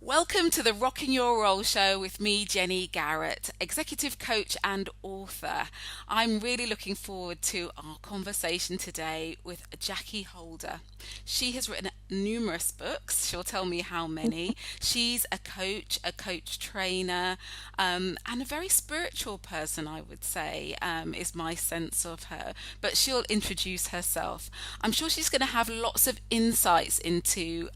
Welcome to the Rockin' Your Role show with me, Jenny Garrett, executive coach and author. I'm really looking forward to our conversation today with Jackee Holder. She has written numerous books. She'll tell me how many. She's a coach trainer, and a very spiritual person, I would say, is my sense of her. But she'll introduce herself. I'm sure she's going to have lots of insights into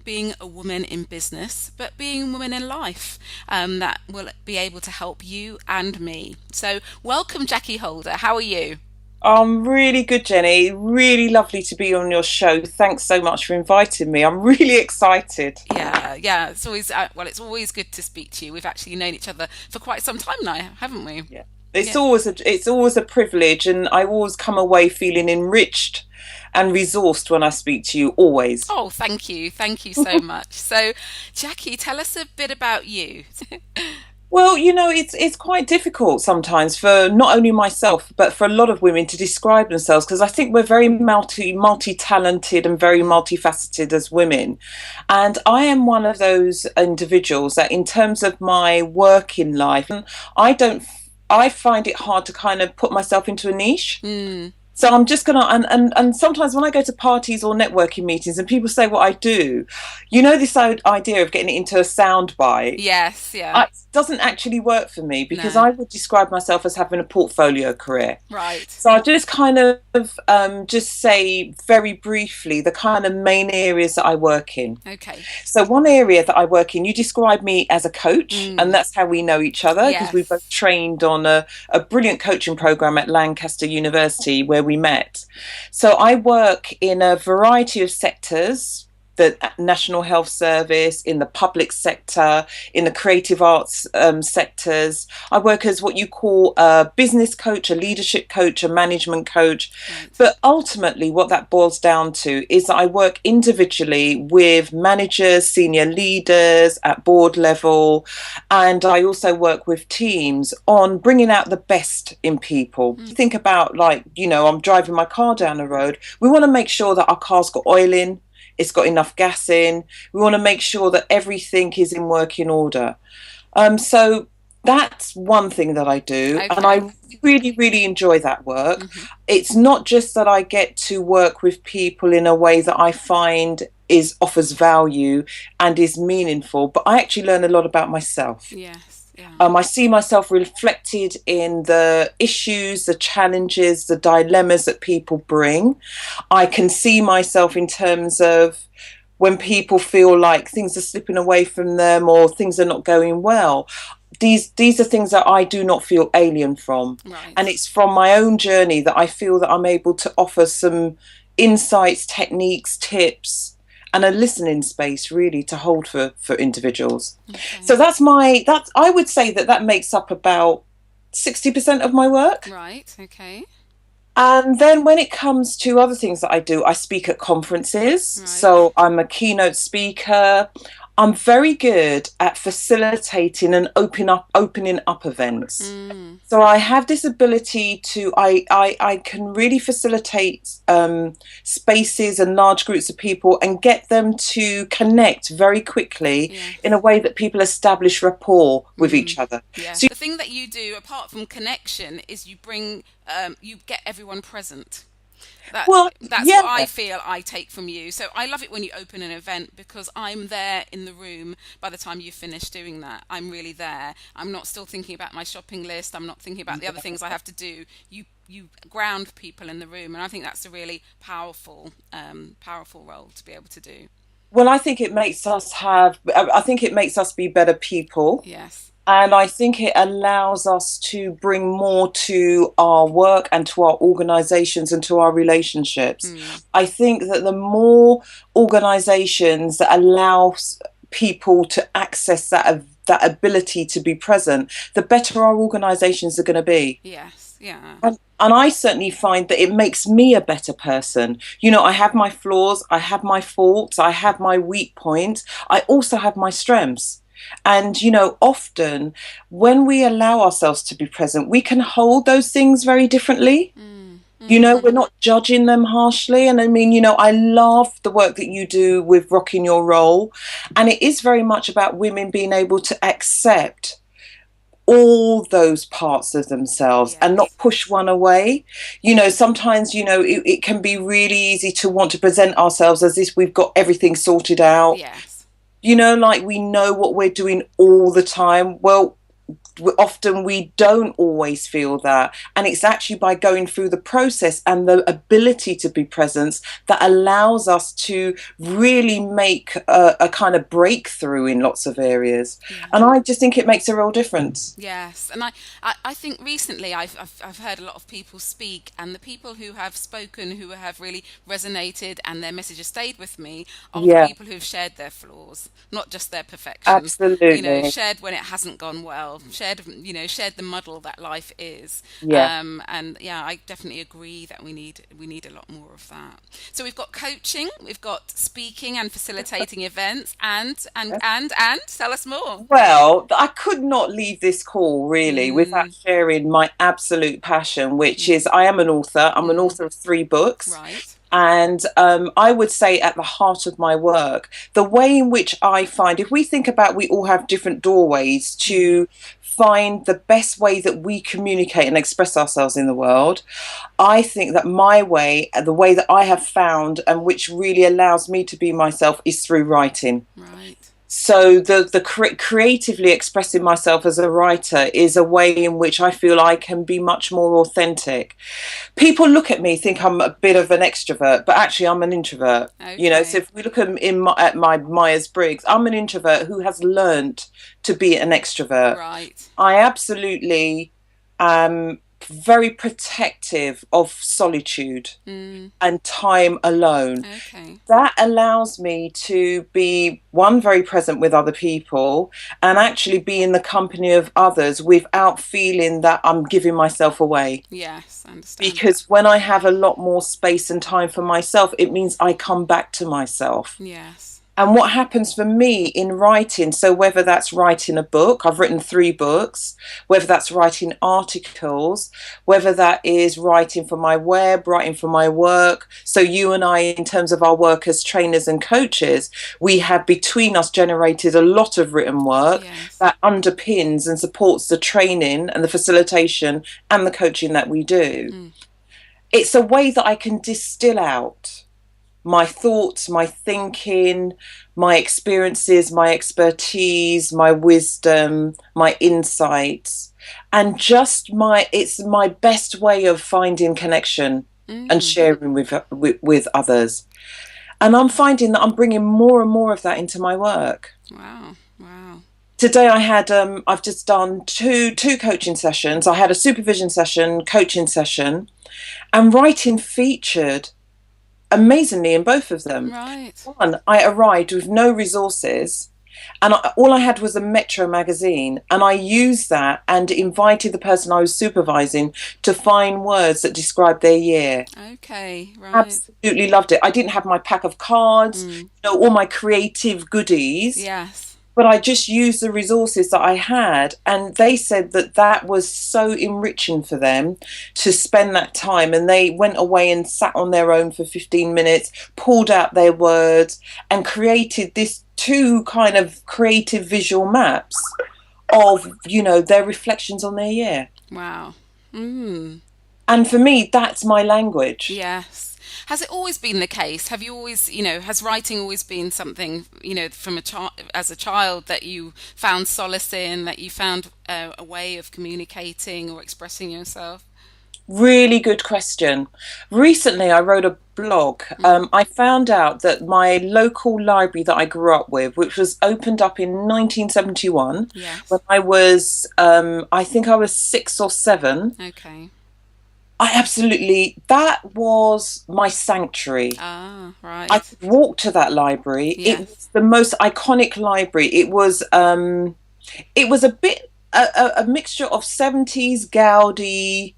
being a woman in business, but being a woman in life, that will be able to help you and me. So welcome, Jackee Holder. How are you? I'm really good, Jenny. Really lovely to be on your show. Thanks so much for inviting me. I'm really excited. Yeah. It's always it's always good to speak to you. We've actually known each other for quite some time now, haven't we? Yeah. Yeah. It's always a privilege, and I always come away feeling enriched and resourced when I speak to you, always. Oh, thank you so much. So, Jackee, tell us a bit about you. Well, it's quite difficult sometimes for not only myself, but for a lot of women to describe themselves, because I think we're very multi-talented and very multifaceted as women. And I am one of those individuals that in terms of my working life, I don't I find it hard to kind of put myself into a niche. Mm, So I'm just gonna and sometimes when I go to parties or networking meetings and people say what I do, this idea of getting it into a sound bite, yes, yeah, it doesn't actually work for me because no, I would describe myself as having a portfolio career. right, So I'll just kind of just say very briefly the kind of main areas that I work in. okay, So one area that I work in, you describe me as a coach, and mm, that's how we know each other because we both yes, trained on a brilliant coaching program at Lancaster University where we met. So I work in a variety of sectors. The National Health Service, in the public sector, in the creative arts sectors. I work as what you call a business coach, a leadership coach, a management coach. right, But ultimately, what that boils down to is that I work individually with managers, senior leaders at board level, and I also work with teams on bringing out the best in people. mm, Think about, like, I'm driving my car down the road. We want to make sure that our car's got oil in, it's got enough gas in. We want to make sure that everything is in working order. So that's one thing that I do, and okay, I really, really enjoy that work. hmm, It's not just that I get to work with people in a way that I find is offers value and is meaningful, but I actually learn a lot about myself. yes, yeah, I see myself reflected in the issues, the challenges, the dilemmas that people bring. I can see myself in terms of when people feel like things are slipping away from them or things are not going well. These are things that I do not feel alien from. And right. it's from my own journey that I feel that I'm able to offer some insights, techniques, tips, and a listening space really to hold for individuals. So Okay. that's I would say that makes up about 60% of my work. Right. Okay. And then when it comes to other things that I do, I speak at conferences. Right. So I'm a keynote speaker. I'm very good at facilitating and opening up events. Mm, So I have this ability to I can really facilitate spaces and large groups of people and get them to connect very quickly in a yes. way that people establish rapport with each Mm, other. yeah. So The thing that you do, apart from connection, is you get everyone present. That well, that's yeah. what I feel I take from you. So I love it when you open an event because I'm there in the room by the time you finish doing that. I'm really there. I'm not still thinking about my shopping list. I'm not thinking about the other things I have to do. You ground people in the room, and I think that's a really powerful role to be able to do. Well, I think it makes us be better people. Yes. And I think it allows us to bring more to our work and to our organizations and to our relationships. Mm, I think that the more organizations that allow people to access that ability to be present, the better our organizations are going to be. yes. Yeah. And I certainly find that it makes me a better person. I have my flaws, I have my faults, I have my weak points, I also have my strengths. And, often when we allow ourselves to be present, we can hold those things very differently. Mm, We're not judging them harshly. And I mean, I love the work that you do with Rocking Your Role. And it is very much about women being able to accept all those parts of themselves and not Yes. push one away. Sometimes, it can be really easy to want to present ourselves as if we've got everything sorted out, Yes. like we know what we're doing all the time. Well, often we don't always feel that, and it's actually by going through the process and the ability to be present that allows us to really make a kind of breakthrough in lots of areas. Yeah. And I just think it makes a real difference. Yes, and I think recently I've heard a lot of people speak, and the people who have spoken who have really resonated and their message has stayed with me are the Yeah, people who've shared their flaws, not just their perfections. absolutely. Shared when it hasn't gone well, shared the muddle that life is. Yeah. And yeah, I definitely agree that we need a lot more of that. So we've got coaching, we've got speaking and facilitating events, and tell us more. Well, I could not leave this call really Mm, without sharing my absolute passion, which is I am an author. I'm an mm, author of 3 books. right. And I would say at the heart of my work, the way in which I find, if we think about, we all have different doorways Mm, to find the best way that we communicate and express ourselves in the world. I think that my way, the way that I have found and which really allows me to be myself, is through writing. right. So the creatively expressing myself as a writer is a way in which I feel I can be much more authentic. People look at me, think I'm a bit of an extrovert, but actually I'm an introvert. So Okay. if we look at my Myers-Briggs, I'm an introvert who has learnt to be an extrovert. Right. I absolutely am very protective of solitude Mm, and time alone. okay. That allows me to be, one, very present with other people and actually be in the company of others without feeling that I'm giving myself away. Yes, I understand that. Because when I have a lot more space and time for myself, it means I come back to myself. Yes. And what happens for me in writing, so whether that's writing a book, I've written 3 books, whether that's writing articles, whether that is writing for my web, writing for my work. So you and I, in terms of our work as trainers and coaches, we have between us generated a lot of written work Yes. that underpins and supports the training and the facilitation and the coaching that we do. Mm, It's a way that I can distill out my thoughts, my thinking, my experiences, my expertise, my wisdom, my insights, and it's my best way of finding connection and mm. sharing with others. And I'm finding that I'm bringing more and more of that into my work. Wow. Wow. Today I've just done two coaching sessions. I had a supervision session, coaching session, and writing featured amazingly in both of them. Right. One, I arrived with no resources, and all I had was a Metro magazine, and I used that and invited the person I was supervising to find words that described their year. Okay. Right. Absolutely loved it. I didn't have my pack of cards, Mm. all my creative goodies, Yes. but I just used the resources that I had. And they said that that was so enriching for them to spend that time. And they went away and sat on their own for 15 minutes, pulled out their words, and created this 2 kind of creative visual maps of, their reflections on their year. Wow. Mm. And for me, that's my language. Yes. Has it always been the case? Have you always, has writing always been something, from as a child that you found solace in, that you found a way of communicating or expressing yourself? Really good question. Recently, I wrote a blog. Mm. I found out that my local library that I grew up with, which was opened up in 1971, when Yes. I think I was 6 or 7. Okay. That was my sanctuary. Ah, I right. could walk to that library. It Yes. was the most iconic library. It was a bit a mixture of 70s Gaudi,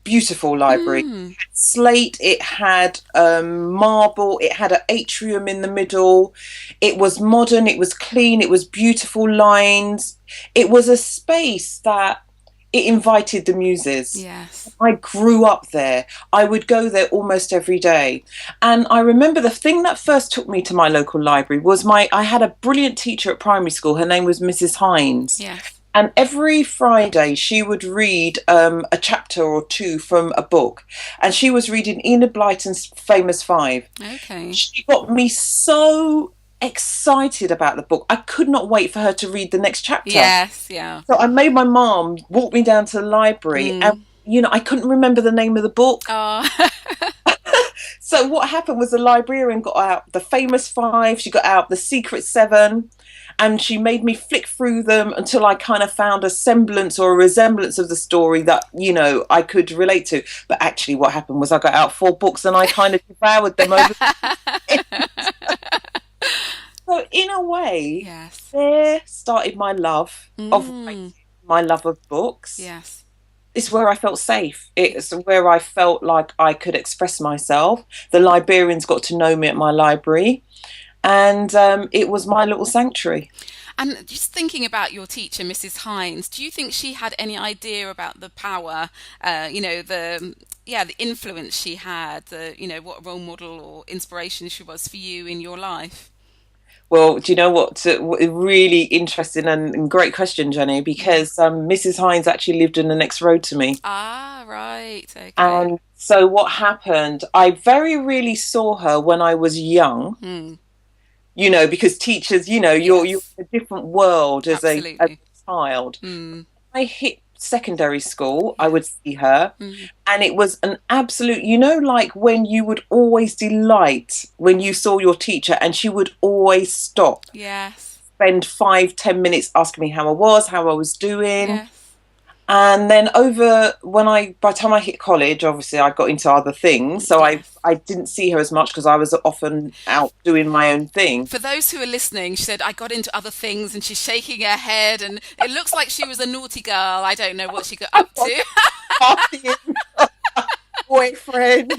beautiful library. Mm. Slate, it had marble, it had an atrium in the middle. It was modern, it was clean, it was beautiful lines. It was a space that it invited the muses. Yes. I grew up there. I would go there almost every day. And I remember the thing that first took me to my local library was I had a brilliant teacher at primary school. Her name was Mrs. Hines. Yes. And every Friday she would read a chapter or two from a book. And she was reading Enid Blyton's Famous Five. Okay. She got me so excited about the book. I could not wait for her to read the next chapter. Yes. Yeah. So I made my mom walk me down to the library, and Mm. I couldn't remember the name of the book. Oh. So what happened was the librarian got out the Famous Five, she got out the Secret Seven, and she made me flick through them until I kind of found a semblance or a resemblance of the story that, I could relate to. But actually what happened was I got out 4 books and I kind of devoured them over. So in a way, Yes. there started my love of Mm. writing, my love of books. Yes. It's where I felt safe. It's where I felt like I could express myself. The librarians got to know me at my library, and it was my little sanctuary. And just thinking about your teacher, Mrs. Hines, do you think she had any idea about the power, the influence she had, what role model or inspiration she was for you in your life? Well, do you know what? Really interesting and great question, Jenny, Mm. because Mrs. Hines actually lived in the next road to me. Ah, right. Okay. And so what happened, I very rarely saw her when I was young, Hmm. because teachers, you're Yes, in a different world as a absolutely. child. Mm. I hit secondary school, I would Yes. see her, Mm. and it was an absolute, like when you would always delight when you saw your teacher, and she would always stop, Yes. spend 5, 10 minutes asking me how I was, how I was doing. Yes. And then by the time I hit college, obviously I got into other things, so I Yes. I didn't see her as much because I was often out doing my own thing. For those who are listening, she said, I got into other things, and she's shaking her head, and it looks like she was a naughty girl. I don't know what she got I up was to. partying, boyfriend,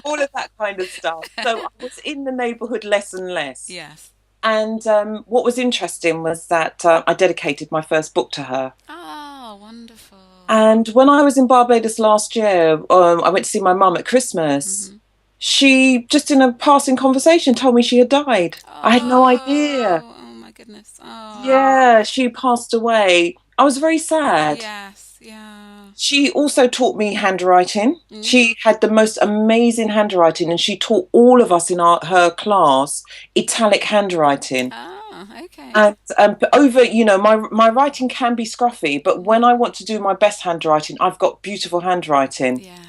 all of that kind of stuff. So I was in the neighbourhood less and less. Yes. And what was interesting was that I dedicated my first book to her. Oh, wonderful. And when I was in Barbados last year, I went to see my mum at Christmas. Hmm. She, just in a passing conversation, told me she had died. I had no idea. Oh, oh my goodness. Oh, Yeah, she passed away. I was very sad. yes. Yeah. She also taught me handwriting. Mm. She had the most amazing handwriting, and she taught all of us in her class italic handwriting. Oh, okay. And over, my writing can be scruffy, but when I want to do my best handwriting, I've got beautiful handwriting. Yes.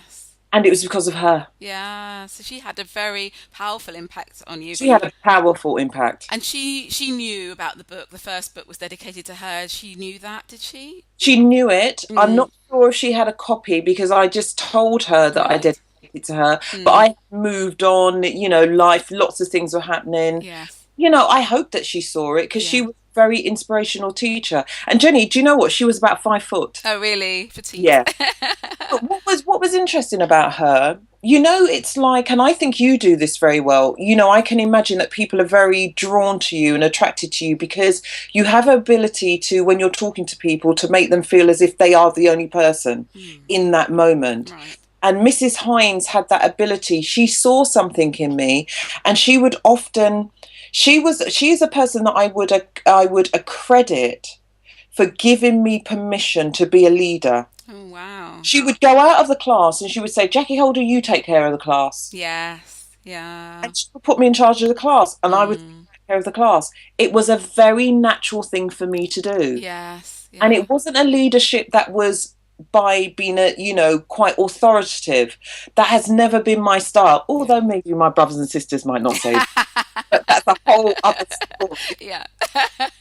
And it was because of her. Yeah. So she had a very powerful impact on you. She had a powerful impact. And she knew about the book. The first book was dedicated to her. She knew that, did she? She knew it. I'm Mm. not sure if she had a copy because I just told her that I Right. dedicated it to her. But Mm. I moved on, life, lots of things were happening. Yes. I hope that she saw it because she Yeah. was a very inspirational teacher. And Jenny, do you know what? She was about 5 foot. Oh, really? Petite. Yeah. But what was interesting about her, it's like, and I think you do this very well. I can imagine that people are very drawn to you and attracted to you because you have ability to, when you're talking to people, to make them feel as if they are the only person Mm. in that moment. Right. And Mrs. Hines had that ability. She saw something in me, and she would often. She is a person that I would accredit for giving me permission to be a leader. Oh, wow. She would go out of the class and she would say, Jackee Holder, you take care of the class. Yes. Yeah. And she would put me in charge of the class and I would Mm. take care of the class. It was a very natural thing for me to do. Yes. And Yeah. it wasn't a leadership that was by being quite authoritative. That has never been my style, Yeah. although maybe my brothers and sisters might not say that, but that's a whole other story. Yeah.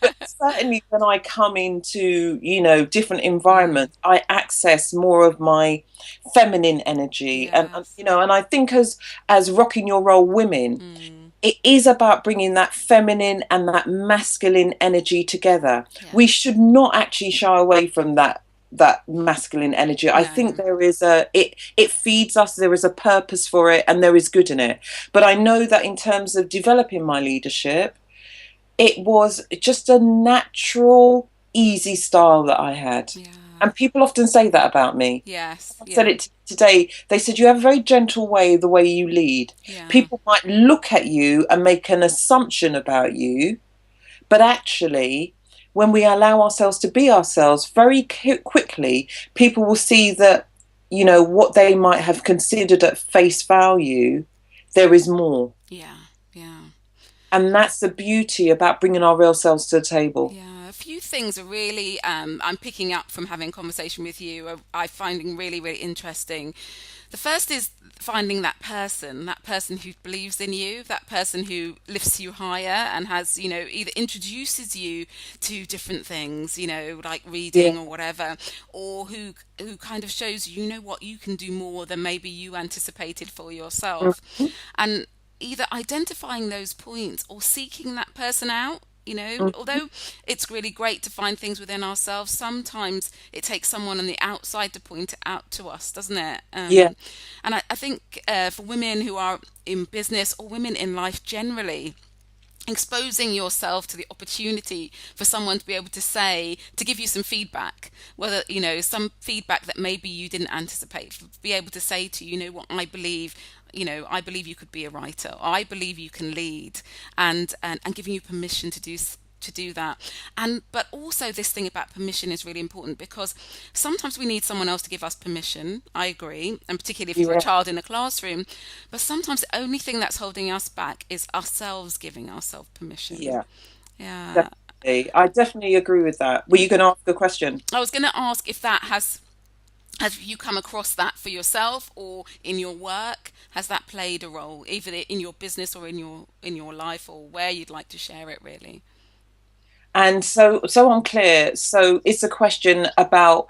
But certainly when I come into, different environments, I access more of my feminine energy. And Yes. and I think as rocking your role women, Mm. it is about bringing that feminine and that masculine energy together. We Yes. should not actually shy away from that masculine energy. I think No. there is it feeds us, there is a purpose for it, and there is good in it. But I know that in terms of developing my leadership, it was just a natural, easy style that I had. Yeah. And people often say that about me. Yes. I said Yeah. it today. They said, you have a very gentle way, the way you lead. Yeah. People might look at you and make an assumption about you, but actually, when we allow ourselves to be ourselves very quickly, people will see that, what they might have considered at face value, there is more. Yeah. Yeah. And that's the beauty about bringing our real selves to the table. Yeah, a few things are really I'm picking up from having a conversation with you. I finding really, really interesting. The first is finding that person who believes in you, that person who lifts you higher and has, either introduces you to different things, like Yeah. reading or whatever, or who kind of shows you, what, you can do more than maybe you anticipated for yourself. Mhm. And either identifying those points or seeking that person out. Mhm. Although it's really great to find things within ourselves, sometimes it takes someone on the outside to point it out to us, doesn't it? Yeah. And I think for women who are in business or women in life generally, exposing yourself to the opportunity for someone to be able to give you some feedback, whether, some feedback that maybe you didn't anticipate, be able to say to you, what, I believe you could be a writer. I believe you can lead, and giving you permission to do that. And but also, this thing about permission is really important, because sometimes we need someone else to give us permission. I agree, and particularly if you're a Yeah. child in a classroom. But sometimes the only thing that's holding us back is ourselves giving ourselves permission. Yeah. Yeah. Definitely. I definitely agree with that. Were you going to ask a question? I was going to ask if that has you come across that for yourself or in your work? Has that played a role, either in your business or in your life, or where you'd like to share it, really? And so I'm clear. So it's a question about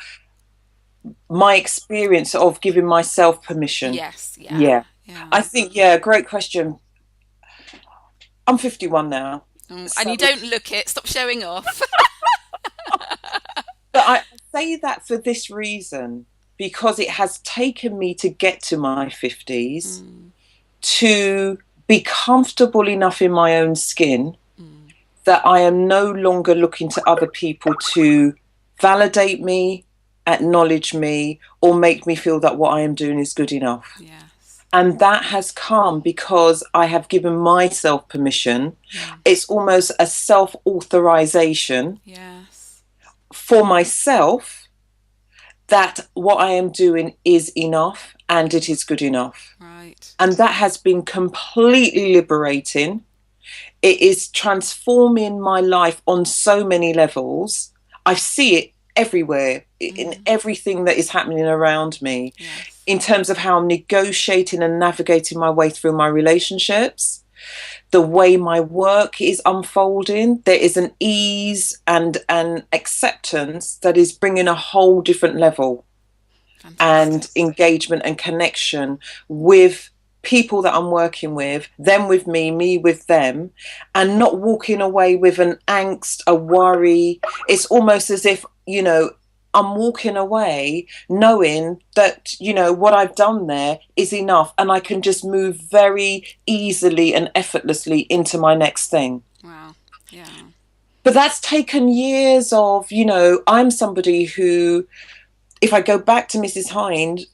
my experience of giving myself permission. Yes. Yeah. Yeah. Yeah. I think, yeah, great question. I'm 51 now. And So, you don't look it. Stop showing off. but I say that for this reason, because it has taken me to get to my 50s Mm, to be comfortable enough in my own skin mm, that I am no longer looking to other people to validate me, acknowledge me, or make me feel that what I am doing is good enough. yes. And that has come because I have given myself permission. Mm, It's almost a self authorization yes. for myself that what I am doing is enough and it is good enough. Right. And that has been completely liberating. It is transforming my life on so many levels. I see it everywhere, in Mm, everything that is happening around me, yes. in terms of how I'm negotiating and navigating my way through my relationships, the way my work is unfolding. There is an ease and an acceptance that is bringing a whole different level and Fantastic. engagement and connection with people that I'm working with, them with me with them, and not walking away with an angst, a worry. It's almost as if, I'm walking away knowing that, what I've done there is enough and I can just move very easily and effortlessly into my next thing. Wow. Yeah. But that's taken years of, I'm somebody who, if I go back to Mrs. Hines,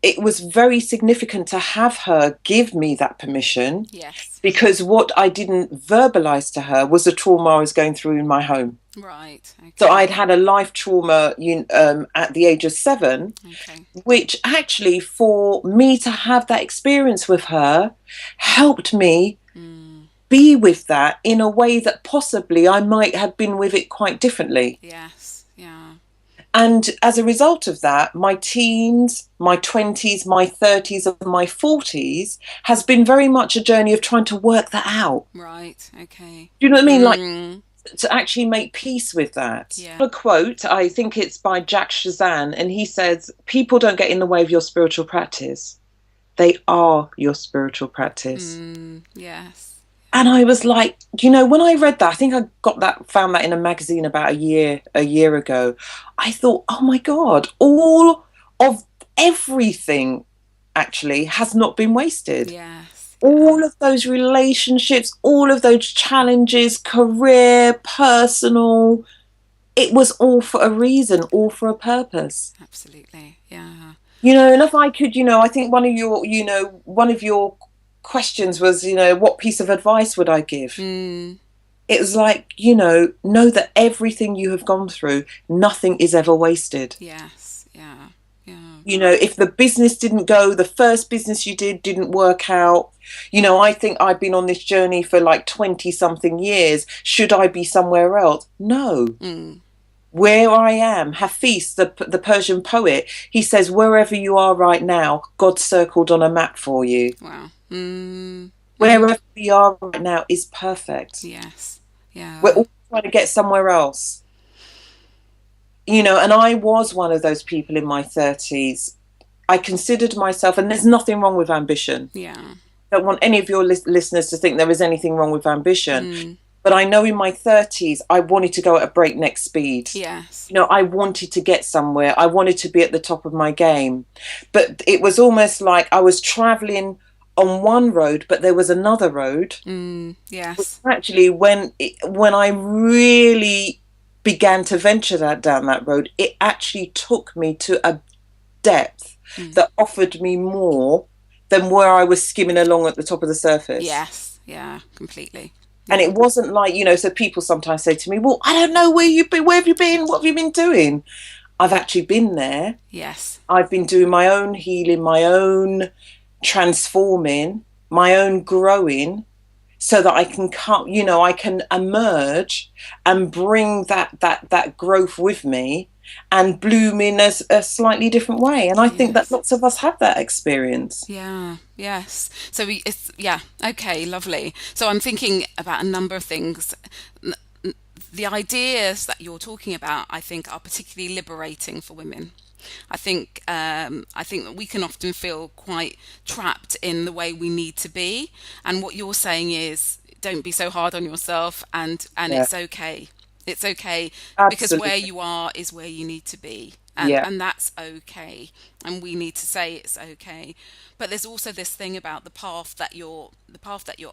it was very significant to have her give me that permission, Yes. because what I didn't verbalize to her was the trauma I was going through in my home. Right. So Okay. I'd had a life trauma at the age of 7, Okay. which actually, for me to have that experience with her, helped me Mm, be with that in a way that possibly I might have been with it quite differently. yes. Yeah. And as a result of that, my teens, my 20s, my 30s, and my 40s has been very much a journey of trying to work that out. Right. Okay. Do you know what I mean? Like, Mm, to actually make peace with that. yeah. A quote, I think it's by Jack Shazan, and he says, people don't get in the way of your spiritual practice. They are your spiritual practice. Yes. And I was like, when I read that, I think I found that in a magazine about a year ago. I thought, oh my God, all of everything actually has not been wasted. Yes. All of those relationships, all of those challenges, career, personal, it was all for a reason, all for a purpose. Absolutely. Yeah. And if I could, I think one of your questions was, what piece of advice would I give? Mm, It was like, know that everything you have gone through, nothing is ever wasted. yes. Yeah. Yeah. If the business didn't go, the first business you didn't work out. I think I've been on this journey for like 20 something years. Should I be somewhere else? No. Mm, Where I am, Hafiz, the Persian poet, he says, wherever you are right now, God's circled on a map for you. wow. Mm, mm, Wherever we are right now is perfect. yes. We're Yeah. all trying to get somewhere else. And I was one of those people in my 30s. I considered myself, and there's nothing wrong with ambition. Yeah. I don't want any of your listeners to think there is anything wrong with ambition. Mm, But I know in my 30s, I wanted to go at a breakneck speed. yes. I wanted to get somewhere. I wanted to be at the top of my game. But it was almost like I was traveling on one road, but there was another road. Mm, yes. Actually, when I really began to venture down that road, it actually took me to a depth Mm, that offered me more than where I was skimming along at the top of the surface. yes. Yeah. Completely. And Yeah. it wasn't like, so people sometimes say to me, well, I don't know where you've been. Where have you been? What have you been doing? I've actually been there. Yes. I've been doing my own healing, my own transforming, my own growing, so that I can come, I can emerge and bring that growth with me and bloom in a slightly different way. And I think that Yes. lots of us have that experience. Yeah, yes. So yeah, okay, lovely. So I'm thinking about a number of things. The ideas that you're talking about, I think, are particularly liberating for women. I think that we can often feel quite trapped in the way we need to be, and what you're saying is, don't be so hard on yourself, and Yeah, it's okay. It's okay because where absolutely. you are is where you need to be, Yeah, and that's okay, and we need to say it's okay. But there's also this thing about the path that you're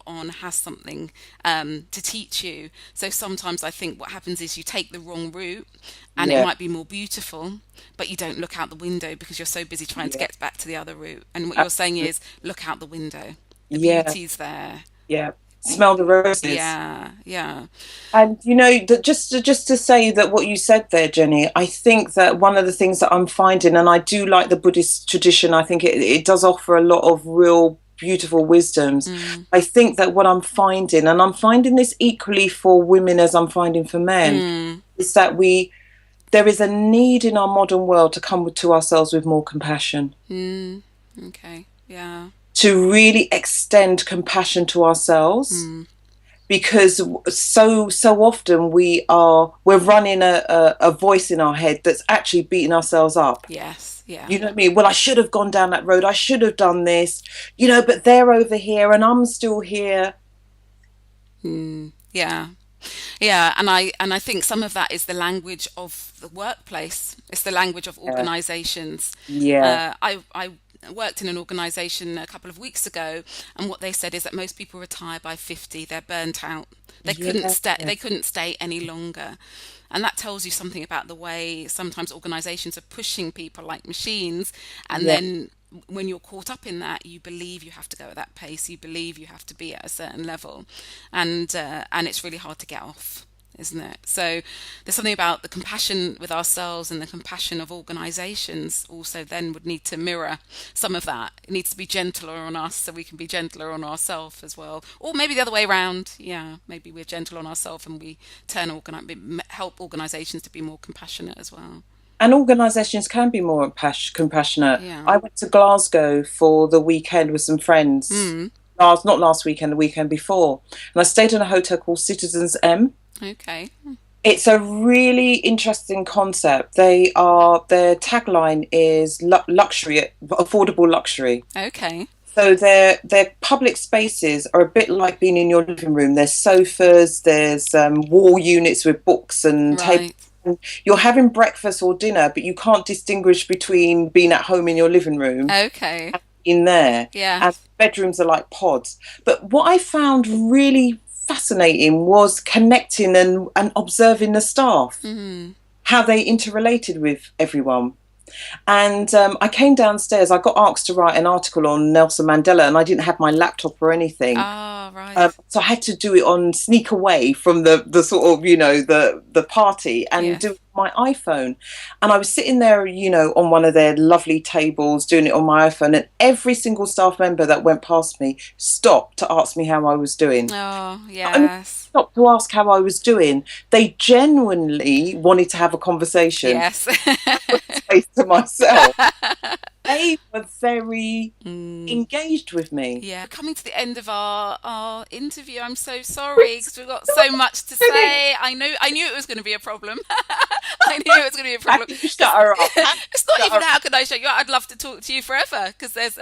on has something to teach you. So sometimes I think what happens is you take the wrong route, and it yeah, might be more beautiful, but you don't look out the window because you're so busy trying to yeah, get back to the other route. And what you're saying absolutely. is, look out the window. The Yeah, beauty's there. yeah. Smell the roses. Yeah, yeah. And just to say that what you said there, Jenny, I think that one of the things that I'm finding, and I do like the Buddhist tradition, I think it does offer a lot of real beautiful wisdoms. Mm, I think that what I'm finding, and I'm finding this equally for women as I'm finding for men, mm, is that there is a need in our modern world to come to ourselves with more compassion, mm. Okay. Yeah. to really extend compassion to ourselves, Mm, because so often we're running a voice in our head that's actually beating ourselves up. yes. Yeah. You know what I mean? Well, I should have gone down that road, I should have done this, but they're over here and I'm still here. Mm, yeah. Yeah, and I think some of that is the language of the workplace. It's the language of Yeah, organizations. yeah, I worked in an organization a couple of weeks ago, and what they said is that most people retire by 50. They're burnt out. They couldn't yeah, stay. They couldn't stay any longer, and that tells you something about the way sometimes organizations are pushing people like machines, and yeah, then when you're caught up in that, you believe you have to go at that pace. You believe you have to be at a certain level, and it's really hard to get off, isn't it? So there's something about the compassion with ourselves and the compassion of organizations also then would need to mirror some of that. It needs to be gentler on us so we can be gentler on ourselves as well. Or maybe the other way around. Yeah, maybe we're gentle on ourselves and we help organizations to be more compassionate as well. and organizations can be more compassionate. Yeah. I went to Glasgow for the weekend with some friends. Mm, Not last weekend, the weekend before, and I stayed in a hotel called Citizens M. okay. It's a really interesting concept. Their tagline is luxury, affordable luxury. Okay. So their public spaces are a bit like being in your living room. There's sofas, there's wall units with books and tables. Right. And you're having breakfast or dinner, but you can't distinguish between being at home in your living room Okay. in there. Yeah. And bedrooms are like pods. But what I found really fascinating was connecting and observing the staff, Mm. how they interrelated with everyone. And I came downstairs. I got asked to write an article on Nelson Mandela, and I didn't have my laptop or anything. Ah, right. So I had to do it on sneak away from the sort of the party and do Yes. it on my iPhone. And I was sitting there, on one of their lovely tables doing it on my iPhone, and every single staff member that went past me stopped to ask me how I was doing. Oh, Not only yes. stopped to ask how I was doing, they genuinely wanted to have a conversation. Yes. Say to myself, they were very Mm. engaged with me. Yeah, coming to the end of our interview. I'm so sorry because we've got so much to say. I knew it was going to be a problem. I knew it was going to be a How problem can you shut because her up? How can it's you not shut her even up? how could I show you. I'd love to talk to you forever because there's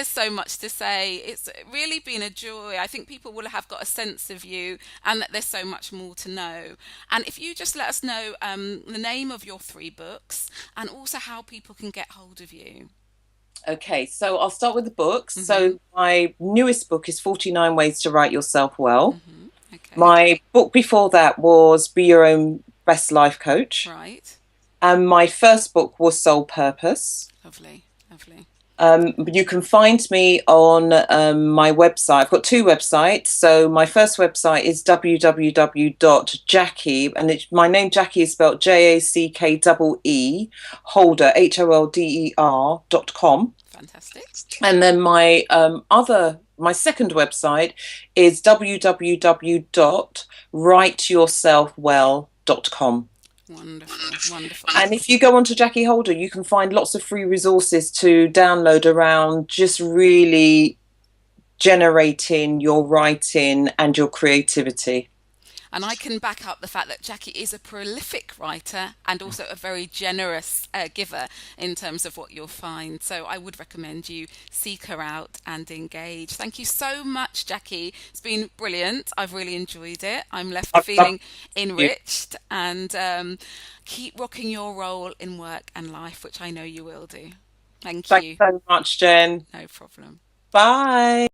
so much to say. It's really been a joy. I think people will have got a sense of you and that there's so much more to know. And if you just let us know the name of your three books and also how people can get hold of you. Okay, so I'll start with the books. Mm-hmm. So my newest book is 49 Ways to Write Yourself Well. Mm-hmm. Okay. My book before that was Be Your Own Best Life Coach. Right. And my first book was Soul Purpose. Lovely. Lovely. You can find me on my website. I've got two websites. So my first website is www.jackee, and my name Jackee is spelled JACKEE, Holder, HOLDER.com. Fantastic. And then my second website is www.writeyourselfwell.com. Wonderful. Wonderful. And if you go onto Jackee Holder, you can find lots of free resources to download around just really generating your writing and your creativity. And I can back up the fact that Jackee is a prolific writer and also a very generous giver in terms of what you'll find. So I would recommend you seek her out and engage. Thank you so much, Jackee. It's been brilliant. I've really enjoyed it. I'm left I've loved feeling you. enriched and keep rocking your role in work and life, which I know you will do. Thank Thanks you. so much, Jen. No problem. Bye.